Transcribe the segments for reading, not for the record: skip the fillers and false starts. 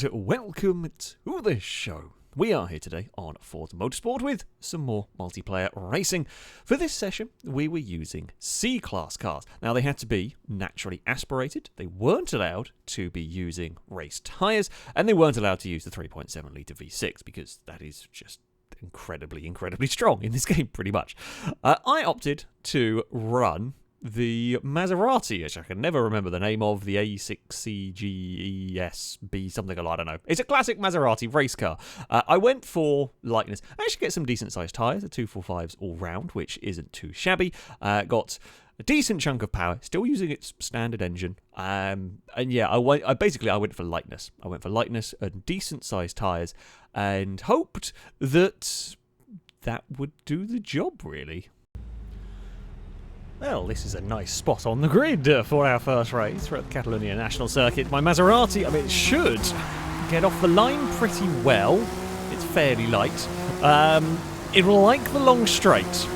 and welcome to the show. We are here today on Forza Motorsport with some more multiplayer racing. For this session, we were using C-Class cars. Now, they had to be naturally aspirated, they weren't allowed to be using race tyres, and they weren't allowed to use the 3.7 litre V6, because that is just incredibly strong in this game, pretty much. I opted to run the Maserati, which I can never remember the name of, the A6CGESB something, I don't know. It's a classic Maserati race car. I went for lightness. I actually get some decent sized tyres, the 245s all round, which isn't too shabby. Got a decent chunk of power, still using its standard engine. And yeah, I went for lightness. I went for lightness and decent sized tyres and hoped that would do the job, really. Well, this is a nice spot on the grid for our first race. We're at the Catalonia National Circuit. My Maserati, it should get off the line pretty well. It's fairly light. It will like the long straight.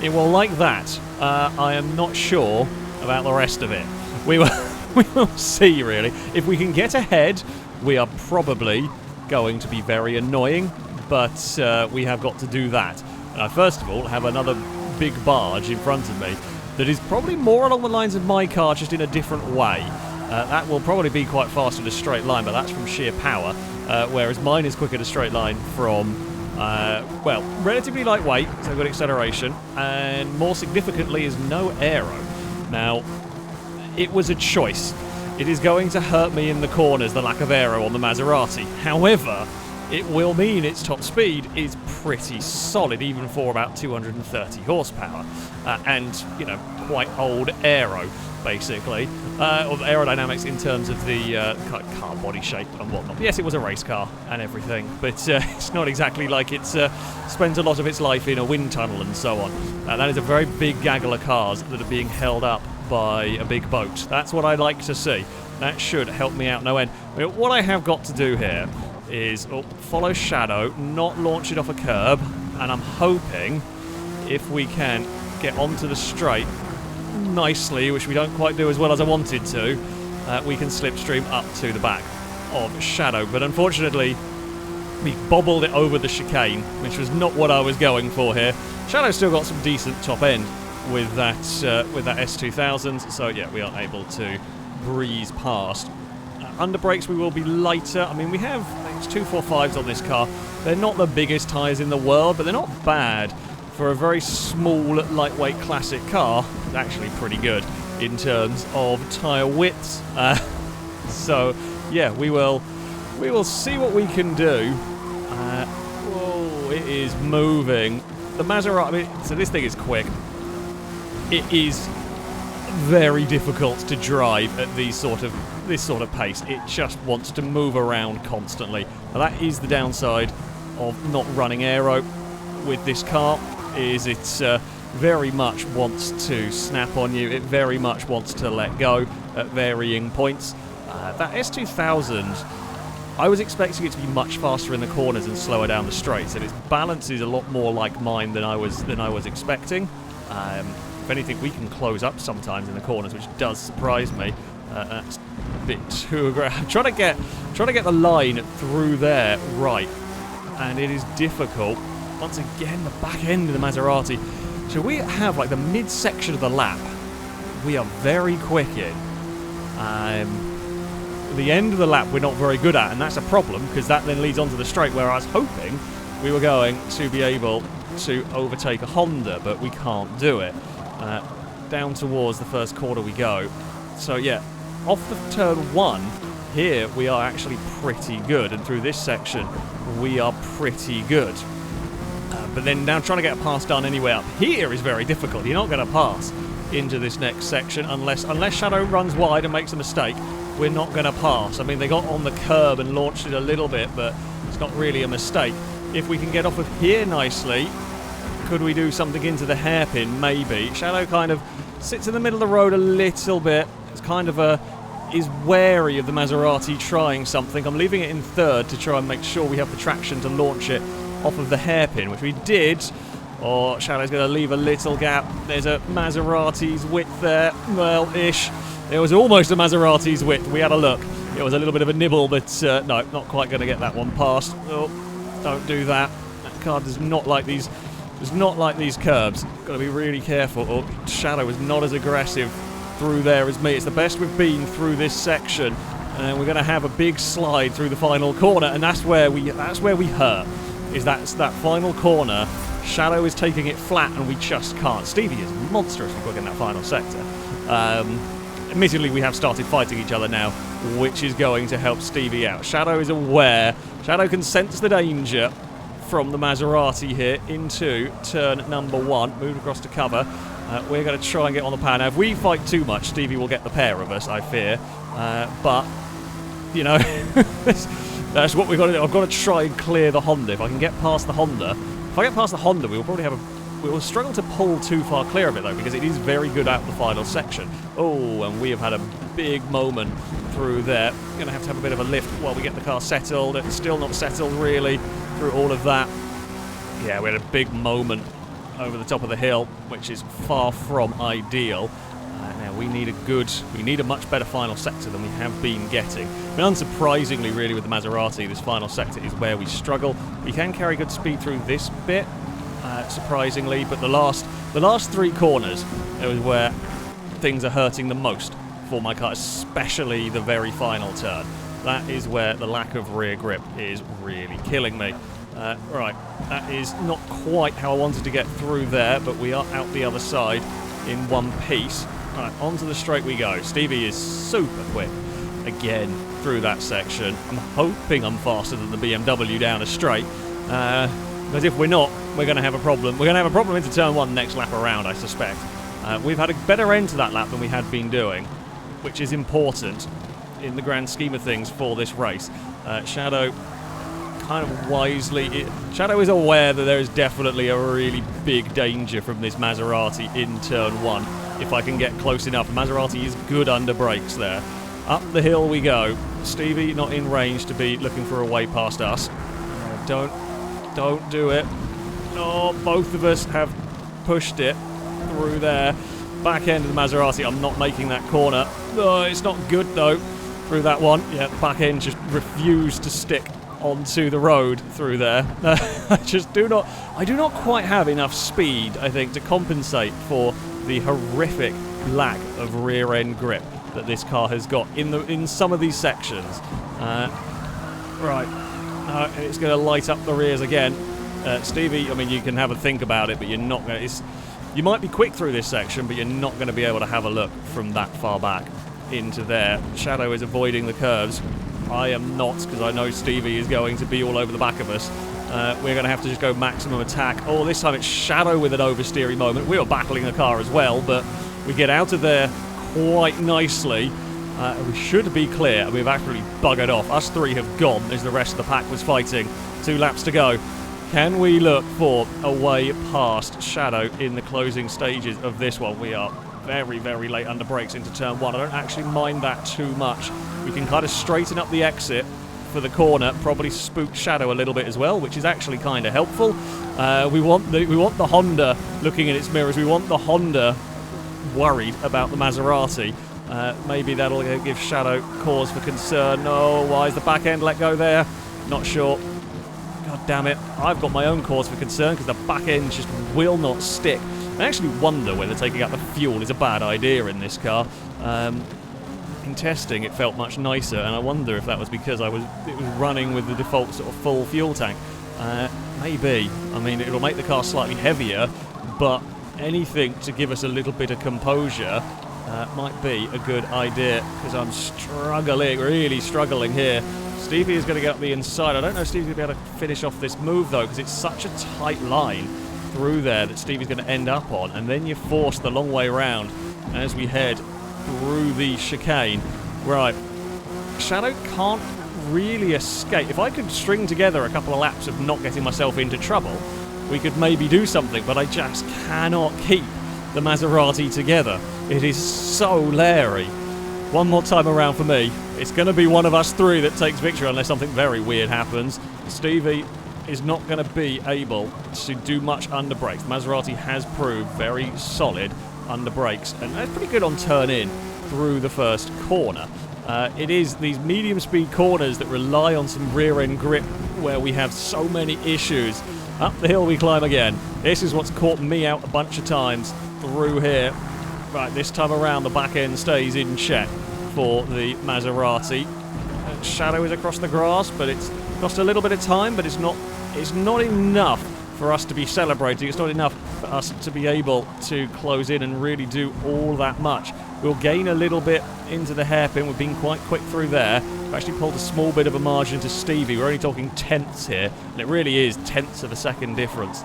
It will like that. I am not sure about the rest of it. We will see, really. If we can get ahead, we are probably going to be very annoying, but we have got to do that. And I, first of all, have another big barge in front of me that is probably more along the lines of my car, just in a different way. That will probably be quite fast in a straight line, but that's from sheer power, whereas mine is quicker in a straight line from, well, relatively lightweight, so good acceleration, and more significantly is no aero. Now, it was a choice. It is going to hurt me in the corners, the lack of aero on the Maserati. However, it will mean its top speed is pretty solid, even for about 230 horsepower. And, you know, quite old aero, basically. Or aerodynamics in terms of the car body shape and whatnot. Yes, it was a race car and everything, but it's not exactly like it spends a lot of its life in a wind tunnel and so on. That is a very big gaggle of cars that are being held up by a big boat. That's what I like to see. That should help me out no end. What I have got to do here is follow Shadow, not launch it off a curb, and I'm hoping if we can get onto the straight nicely, which we don't quite do as well as I wanted to, we can slipstream up to the back of Shadow. But unfortunately, we bobbled it over the chicane, which was not what I was going for here. Shadow's still got some decent top end with that S2000s, so yeah, we are able to breeze past. Under brakes we will be lighter. We have 245s on this car. They're not the biggest tyres in the world, but they're not bad for a very small, lightweight classic car. It's actually pretty good in terms of tyre widths. So yeah, we will see what we can do. Whoa, it is moving. The Maserati. So this thing is quick. It is very difficult to drive at this sort of pace. It just wants to move around constantly. Now that is the downside of not running aero with this car, is it very much wants to snap on you. It very much wants to let go at varying points. That S2000, I was expecting it to be much faster in the corners and slower down the straights, and its balance is a lot more like mine than I was expecting. If anything, we can close up sometimes in the corners, which does surprise me. That's a bit too aggressive. I'm trying to get the line through there right, and it is difficult. Once again, the back end of the Maserati. So we have like the mid-section of the lap. We are very quick in. The end of the lap we're not very good at, and that's a problem because that then leads onto the straight, where I was hoping we were going to be able to overtake a Honda, but we can't do it. Down towards the first corner we go. So yeah, off the turn one, here we are actually pretty good, and through this section we are pretty good. But then now trying to get a pass done anyway up here is very difficult. You're not going to pass into this next section unless Shadow runs wide and makes a mistake. We're not going to pass. They got on the curb and launched it a little bit, but it's not really a mistake. If we can get off of here nicely, could we do something into the hairpin? Maybe. Shadow kind of sits in the middle of the road a little bit. It's kind of is wary of the Maserati trying something. I'm leaving it in third to try and make sure we have the traction to launch it off of the hairpin, which we did. Or Shadow's going to leave a little gap. There's a Maserati's width there. Well, ish. It was almost a Maserati's width. We had a look. It was a little bit of a nibble, but no, not quite going to get that one past. Oh, don't do that. That car does not like these. Does not like these curbs. Got to be really careful. Oh, Shadow is not as aggressive through there as me. It's the best we've been through this section, and we're going to have a big slide through the final corner, and that's where we hurt. That's that final corner. Shadow is taking it flat, and we just can't. Stevie is monstrously quick in that final sector. Admittedly, we have started fighting each other now, which is going to help Stevie out. Shadow is aware. Shadow can sense the danger from the Maserati here into turn number 1. Moved across to cover. We're going to try and get on the power. Now, if we fight too much, Stevie will get the pair of us, I fear. But, you know, that's what we've got to do. I've got to try and clear the Honda. If I can get past the Honda, we will probably we will struggle to pull too far clear of it, though, because it is very good out the final section. Oh, and we have had a big moment through there. Going to have a bit of a lift while we get the car settled. It's still not settled, really, through all of that. Yeah, we had a big moment over the top of the hill, which is far from ideal. Now we need a much better final sector than we have been getting. I mean, unsurprisingly, really, with the Maserati, this final sector is where we struggle. We can carry good speed through this bit, surprisingly, but the last 3 corners is where things are hurting the most for my car, especially the very final turn. That is where the lack of rear grip is really killing me. Right, that is not quite how I wanted to get through there, but we are out the other side in one piece. Right, onto the straight we go. Stevie is super quick again through that section. I'm hoping I'm faster than the BMW down a straight, because if we're not, we're going to have a problem. We're going to have a problem into turn 1 next lap around, I suspect. We've had a better end to that lap than we had been doing, which is important in the grand scheme of things for this race. Shadow kind of wisely... Shadow is aware that there is definitely a really big danger from this Maserati in turn 1. If I can get close enough. The Maserati is good under brakes there. Up the hill we go. Stevie not in range to be looking for a way past us. Don't do it. Oh, both of us have pushed it through there. Back end of the Maserati. I'm not making that corner. Oh, it's not good though. Through that one. Yeah, the back end just refused to stick onto the road through there. I do not quite have enough speed, I think, to compensate for the horrific lack of rear end grip that this car has got in some of these sections. Right, and it's going to light up the rears again. Stevie, I mean, you can have a think about it, but you're not going to... You might be quick through this section, but you're not going to be able to have a look from that far back into there. Shadow is avoiding the curves. I am not, because I know Stevie is going to be all over the back of us. We're going to have to just go maximum attack. Oh, this time it's Shadow with an oversteering moment. We were battling the car as well, but we get out of there quite nicely. We should be clear, and we've actually buggered off. Us 3 have gone as the rest of the pack was fighting. 2 laps to go. Can we look for a way past Shadow in the closing stages of this one? We are very, very late under brakes into turn 1. I don't actually mind that too much. We can kind of straighten up the exit for the corner, probably spook Shadow a little bit as well, which is actually kind of helpful. We want the Honda looking in its mirrors. We want the Honda worried about the Maserati. Maybe that'll give Shadow cause for concern. No, why is the back end let go there? Not sure. God damn it. I've got my own cause for concern because the back end just will not stick. I actually wonder whether taking out the fuel is a bad idea in this car. In testing, it felt much nicer, and I wonder if that was because it was running with the default sort of full fuel tank. Maybe. I mean, it'll make the car slightly heavier, but anything to give us a little bit of composure might be a good idea, because I'm struggling, really struggling here. Stevie is going to get up the inside. I don't know if Stevie's going to be able to finish off this move, though, because it's such a tight line through there that Stevie's going to end up on, and then you're forced the long way round as we head through the chicane. Right, Shadow can't really escape. If I could string together a couple of laps of not getting myself into trouble, we could maybe do something, but I just cannot keep the Maserati together. It is so leery. One more time around for me. It's going to be one of us 3 that takes victory unless something very weird happens. Stevie is not going to be able to do much under brakes. The Maserati has proved very solid under brakes, and that's pretty good on turn in through the first corner. It is these medium speed corners that rely on some rear end grip where we have so many issues. Up the hill we climb again. This is what's caught me out a bunch of times through here. Right, this time around the back end stays in check for the Maserati. Shadow is across the grass, but it's cost a little bit of time, but it's not enough for us to be celebrating. It's not enough for us to be able to close in and really do all that much. We'll gain a little bit into the hairpin. We've been quite quick through there. We've actually pulled a small bit of a margin to Stevie. We're only talking tenths here, and it really is tenths of a second difference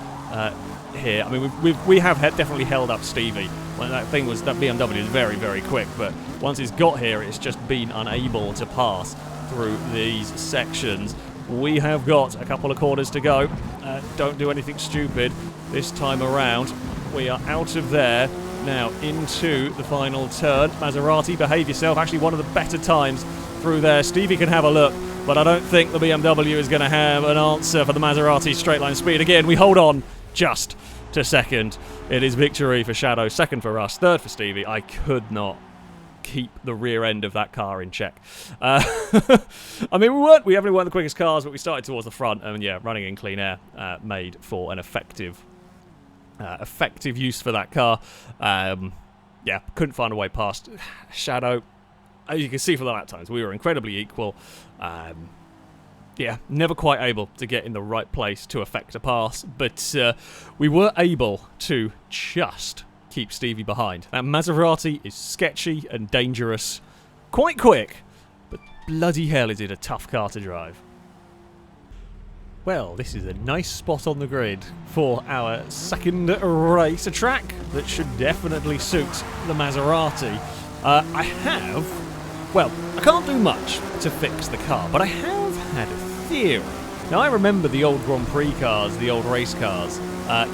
here. I mean, we have definitely held up Stevie. Well, that BMW is very, very quick, but once it's got here, it's just been unable to pass through these sections. We have got a couple of corners to go. Don't do anything stupid this time around. We are out of there now into the final turn. Maserati, behave yourself. Actually, one of the better times through there. Stevie can have a look, but I don't think the BMW is going to have an answer for the Maserati straight line speed. Again, we hold on just to second. It is victory for Shadow, second for us, third for Stevie. I could not keep the rear end of that car in check. I mean, we haven't won the quickest cars, but we started towards the front, and yeah, running in clean air made for an effective use for that car. Yeah, couldn't find a way past Shadow. As you can see from the lap times, we were incredibly equal. Yeah, never quite able to get in the right place to effect a pass, but we were able to just keep Stevie behind. That Maserati is sketchy and dangerous, quite quick, but bloody hell is it a tough car to drive. Well, this is a nice spot on the grid for our second race, a track that should definitely suit the Maserati. Well, I can't do much to fix the car, but I have had a theory. Now, I remember the old Grand Prix cars, the old race cars,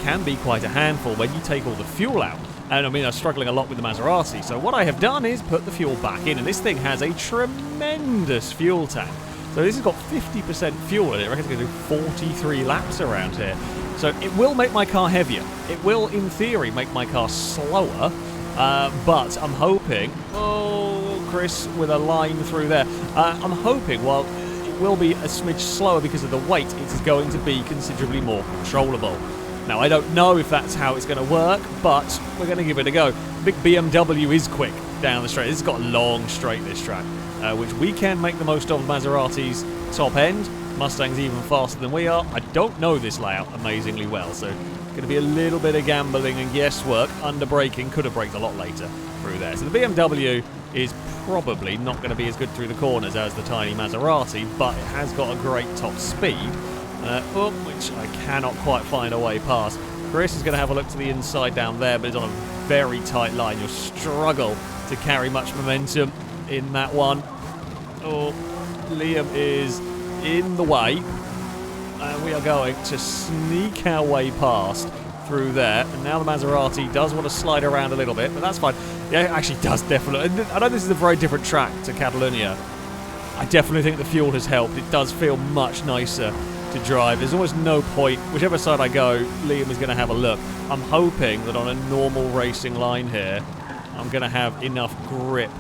can be quite a handful when you take all the fuel out. And I mean, I'm struggling a lot with the Maserati, so what I have done is put the fuel back in, and this thing has a tremendous fuel tank. So this has got 50% fuel in it. I reckon it's going to do 43 laps around here. So it will make my car heavier. It will, in theory, make my car slower, but I'm hoping... Oh, Chris with a line through there. I'm hoping, while it will be a smidge slower because of the weight, it is going to be considerably more controllable. Now, I don't know if that's how it's going to work, but we're going to give it a go. The big BMW is quick down the straight. This has got a long straight, this track, which we can make the most of Maserati's top end. Mustang's even faster than we are. I don't know this layout amazingly well, so going to be a little bit of gambling and guesswork. Under braking, could have braked a lot later through there. So the BMW is probably not going to be as good through the corners as the tiny Maserati, but it has got a great top speed. Which I cannot quite find a way past. Chris is going to have a look to the inside down there, but it's on a very tight line. You'll struggle to carry much momentum in that one. Oh, Liam is in the way. And we are going to sneak our way past through there. And now the Maserati does want to slide around a little bit, but that's fine. Yeah, it actually does definitely. I know this is a very different track to Catalonia. I definitely think the fuel has helped. It does feel much nicer to drive. There's almost no point. Whichever side I go, Liam is going to have a look. I'm hoping that on a normal racing line here, I'm going to have enough grip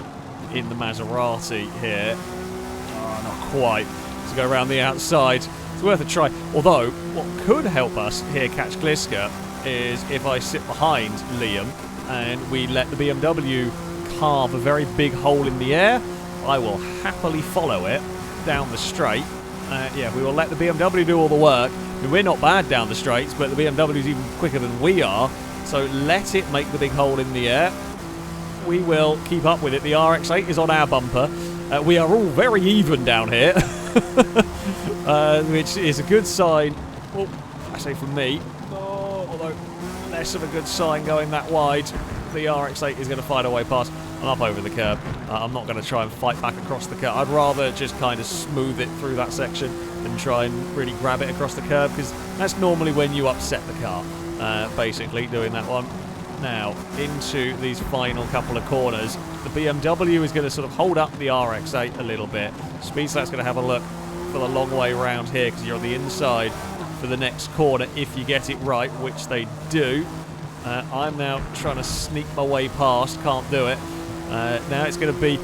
in the Maserati here. Oh, not quite. To go around the outside. It's worth a try. Although, what could help us here catch Gliska is if I sit behind Liam and we let the BMW carve a very big hole in the air. I will happily follow it down the straight. Yeah, we will let the BMW do all the work. I mean, we're not bad down the straights, but the BMW is even quicker than we are. So let it make the big hole in the air. We will keep up with it. The RX-8 is on our bumper. We are all very even down here, which is a good sign. Oh, I say for me. Oh, although less of a good sign going that wide. The RX-8 is going to find a way past. I'm up over the curb. I'm not going to try and fight back across the curb. I'd rather just kind of smooth it through that section and try and really grab it across the curb, because that's normally when you upset the car, basically, doing that one. Now, into these final couple of corners, the BMW is going to sort of hold up the RX-8 a little bit. Speedslap's going to have a look for the long way round here, because you're on the inside for the next corner if you get it right, which they do. I'm now trying to sneak my way past. Can't do it. Now it's going to be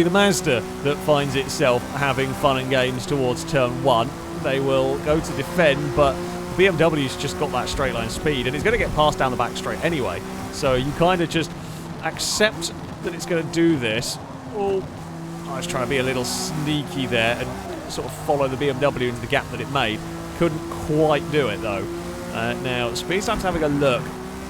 the Mazda that finds itself having fun and games towards turn 1. They will go to defend, but BMW's just got that straight line speed, and it's going to get passed down the back straight anyway. So you kind of just accept that it's going to do this. Oh, I was trying to be a little sneaky there and sort of follow the BMW into the gap that it made. Couldn't quite do it though. Now Speedslap's having a look.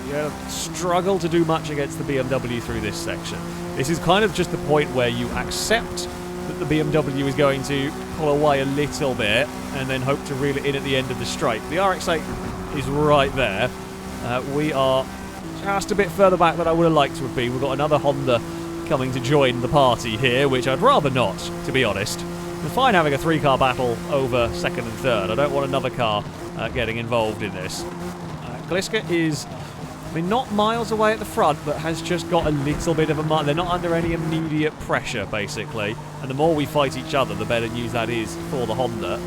You struggle to do much against the BMW through this section. This is kind of just the point where you accept that the BMW is going to pull away a little bit and then hope to reel it in at the end of the straight. The RX-8 is right there. We are just a bit further back than I would have liked to have been. We've got another Honda coming to join the party here, which I'd rather not, to be honest. It's fine having a 3-car battle over second and third. I don't want another car getting involved in this. Gliska is, I mean, not miles away at the front, but has just got a little bit of a... They're not under any immediate pressure, basically. And the more we fight each other, the better news that is for the Honda.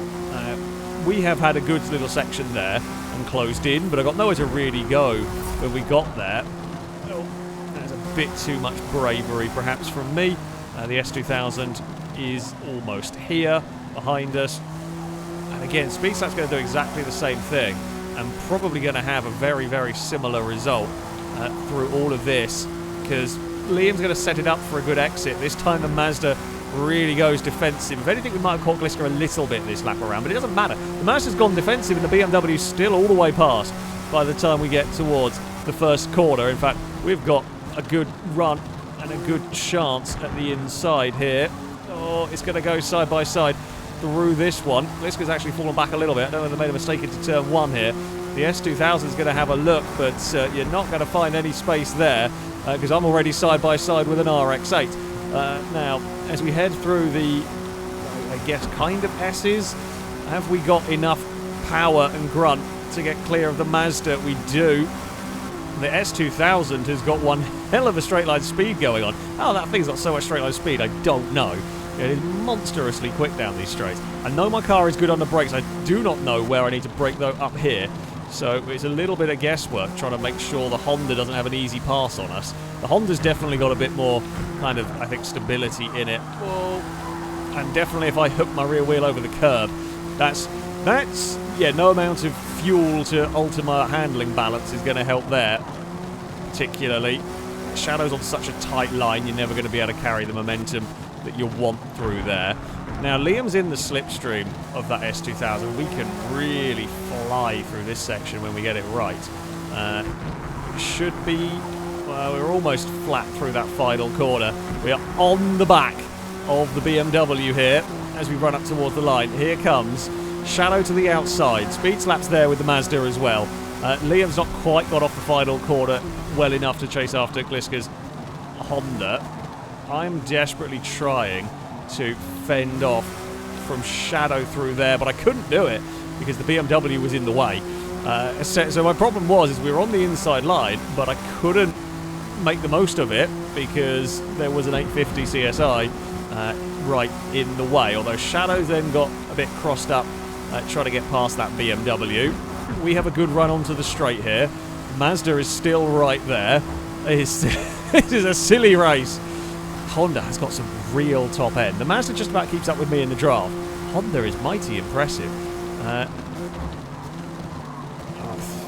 We have had a good little section there and closed in, but I got nowhere to really go when we got there. Oh, there's a bit too much bravery, perhaps, from me. The S2000 is almost here, behind us. And again, Speedslap's going to do exactly the same thing, and probably going to have a very, very similar result through all of this, because Liam's going to set it up for a good exit. This time the Mazda really goes defensive. If anything, we might have caught Gliska a little bit this lap around, but it doesn't matter. The Mazda's gone defensive and the BMW's still all the way past by the time we get towards the first corner. In fact, we've got a good run and a good chance at the inside here. Oh, it's going to go side by side through this one. Gliska's actually fallen back a little bit. I don't know if they made a mistake into turn 1 here. The S2000 is going to have a look, but you're not going to find any space there because I'm already side by side with an RX-8. Now, as we head through the, I guess, kind of S's, have we got enough power and grunt to get clear of the Mazda? We do. The S2000 has got one hell of a straight line speed going on. How that thing's got so much straight line speed, I don't know. It is monstrously quick down these straights. I know my car is good on the brakes. I do not know where I need to brake, though, up here. So it's a little bit of guesswork trying to make sure the Honda doesn't have an easy pass on us. The Honda's definitely got a bit more kind of, I think, stability in it. Whoa. And definitely if I hook my rear wheel over the curb, that's yeah, no amount of fuel to alter my handling balance is going to help there. Particularly, Shadow's on such a tight line, you're never going to be able to carry the momentum that you want through there. Now, Liam's in the slipstream of that S2000. We can really fly through this section when we get it right. It should be... Well, we're almost flat through that final corner. We are on the back of the BMW here as we run up towards the line. Here comes Shadow to the outside. Speedslap's there with the Mazda as well. Liam's not quite got off the final corner well enough to chase after Gliska's Honda. I'm desperately trying to fend off from Shadow through there, but I couldn't do it because the BMW was in the way. So my problem was we were on the inside line, but I couldn't make the most of it because there was an 850 CSI right in the way, although Shadow then got a bit crossed up trying to get past that BMW. We have a good run onto the straight here. Mazda is still right there. This is a silly race. Honda has got some real top end. The Mazda just about keeps up with me in the draft. Honda is mighty impressive. I've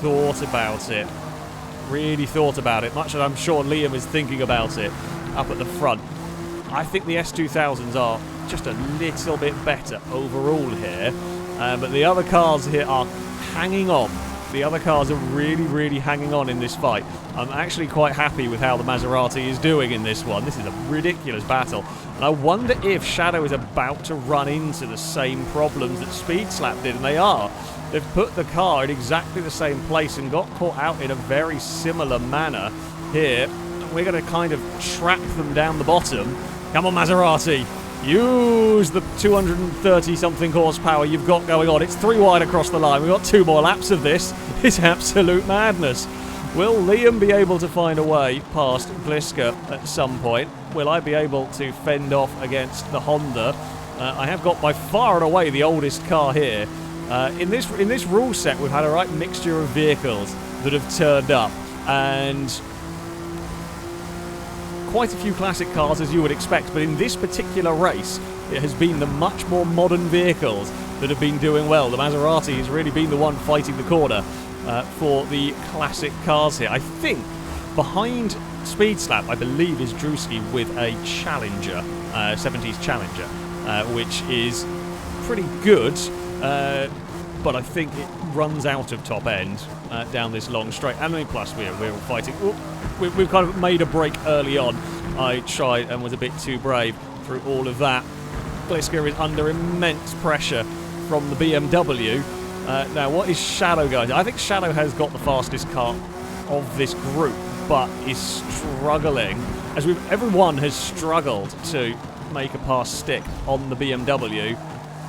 thought about it. Really thought about it. Much as I'm sure Liam is thinking about it up at the front. I think the S2000s are just a little bit better overall here. But the other cars here are hanging on. The other cars are really, really hanging on in this fight. I'm actually quite happy with how the Maserati is doing in this one. This is a ridiculous battle. And I wonder if Shadow is about to run into the same problems that Speedslap did, and they are. They've put the car in exactly the same place and got caught out in a very similar manner here. We're going to kind of trap them down the bottom. Come on, Maserati. Use the 230-something horsepower you've got going on. It's 3 wide across the line. We've got 2 more laps of this. It's absolute madness. Will Liam be able to find a way past Gliska at some point? Will I be able to fend off against the Honda? I have got by far and away the oldest car here. In this rule set, we've had a right mixture of vehicles that have turned up. And quite a few classic cars, as you would expect, but in this particular race, it has been the much more modern vehicles that have been doing well. The Maserati has really been the one fighting the corner for the classic cars here. I think behind Speed Slap, I believe, is Drewski with a Challenger, 70s Challenger, which is pretty good, but I think it runs out of top end down this long straight. And I mean, plus we're all fighting. We've kind of made a break early on. I tried and was a bit too brave through all of that. Gliska is under immense pressure from the BMW. Now, what is Shadow going to do? I think Shadow has got the fastest car of this group, but is struggling. As everyone has struggled to make a pass stick on the BMW.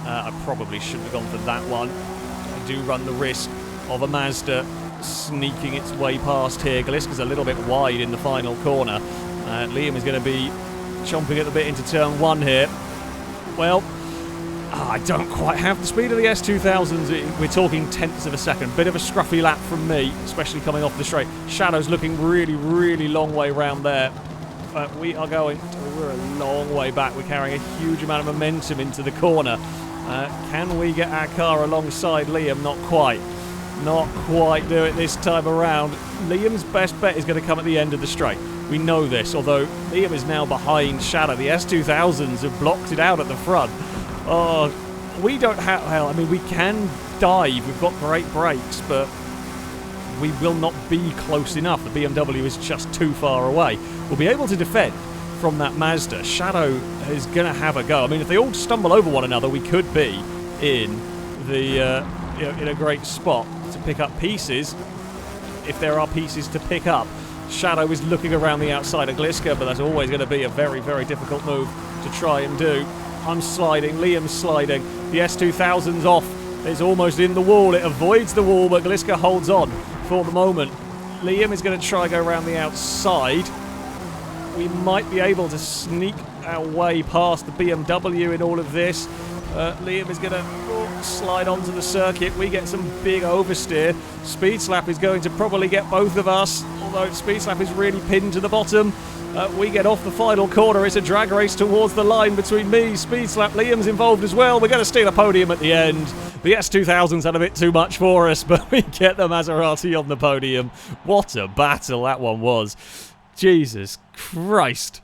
I probably shouldn't have gone for that one. I do run the risk of a Mazda sneaking its way past here. Gliska's a little bit wide in the final corner. Liam is going to be chomping at the bit into turn 1 here. Well, I don't quite have the speed of the S2000s. We're talking tenths of a second. Bit of a scruffy lap from me, especially coming off the straight. Shadow's looking really, really long way round there. We're a long way back. We're carrying a huge amount of momentum into the corner. Can we get our car alongside Liam? Not quite. Not quite do it this time around. Liam's best bet is going to come at the end of the straight. We know this, although Liam is now behind Shadow. The S2000s have blocked it out at the front. Oh, we don't have... Hell, I mean, we can dive. We've got great brakes, but we will not be close enough. The BMW is just too far away. We'll be able to defend from that Mazda. Shadow is going to have a go. I mean, if they all stumble over one another, we could be in the in a great spot to pick up pieces, if there are pieces to pick up. Shadow is looking around the outside of Gliska, but that's always going to be a very, very difficult move to try and do. I'm sliding, Liam's sliding. The S2000's off. It's almost in the wall. It avoids the wall, but Gliska holds on for the moment. Liam is going to try and go around the outside. We might be able to sneak our way past the BMW in all of this. Liam is going to slide onto the circuit. We get some big oversteer. Speed Slap is going to probably get both of us, although Speed Slap is really pinned to the bottom. We get off the final corner. It's a drag race towards the line between me, Speed Slap. Liam's involved as well. We're going to steal a podium at the end. The S2000's had a bit too much for us, but we get the Maserati on the podium. What a battle that one was. Jesus Christ.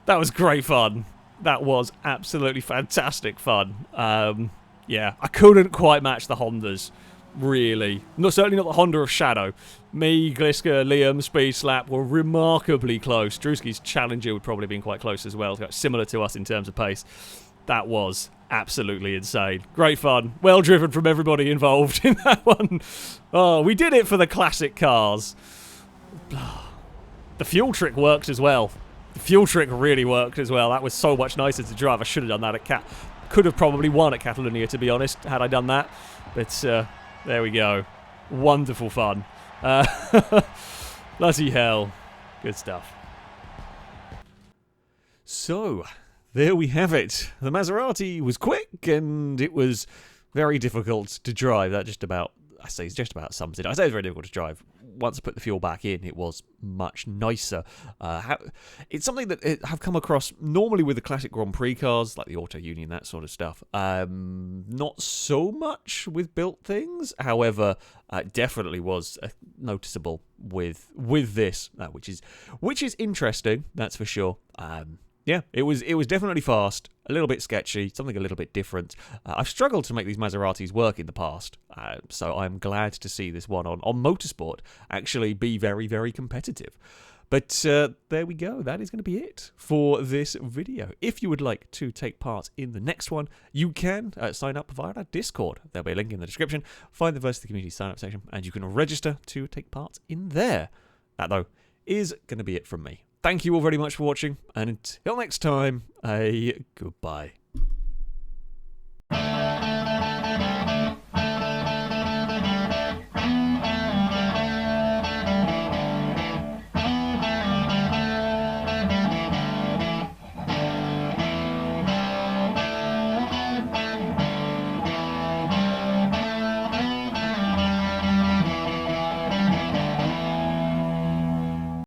That was great fun. That was absolutely fantastic fun. Yeah, I couldn't quite match the Hondas, really. Certainly not the Honda of Shadow. Me, Gliska, Liam, Speed Slap were remarkably close. Drewski's Challenger would probably have been quite close as well. Similar to us in terms of pace. That was absolutely insane. Great fun. Well driven from everybody involved in that one. Oh, we did it for the classic cars. The fuel trick worked as well. The fuel trick really worked as well. That was so much nicer to drive. I should have done that at Could have probably won at Catalonia, to be honest, had I done that. But there we go. Wonderful fun. Bloody hell. Good stuff. So, there we have it. The Maserati was quick and it was very difficult to drive. That just about, I say it's just about sums it. I say it's very difficult to drive. Once I put the fuel back in, it was much nicer. It's something that I've come across normally with the classic Grand Prix cars, like the Auto Union, that sort of stuff. Not so much with built things. However, definitely was noticeable with this, which is interesting. That's for sure. Yeah, it was definitely fast, a little bit sketchy, something a little bit different. I've struggled to make these Maseratis work in the past, so I'm glad to see this one on Motorsport actually be very, very competitive. But there we go. That is going to be it for this video. If you would like to take part in the next one, you can sign up via our Discord. There'll be a link in the description. Find the Varsity Community sign-up section, and you can register to take part in there. That, though, is going to be it from me. Thank you all very much for watching, and until next time, a goodbye.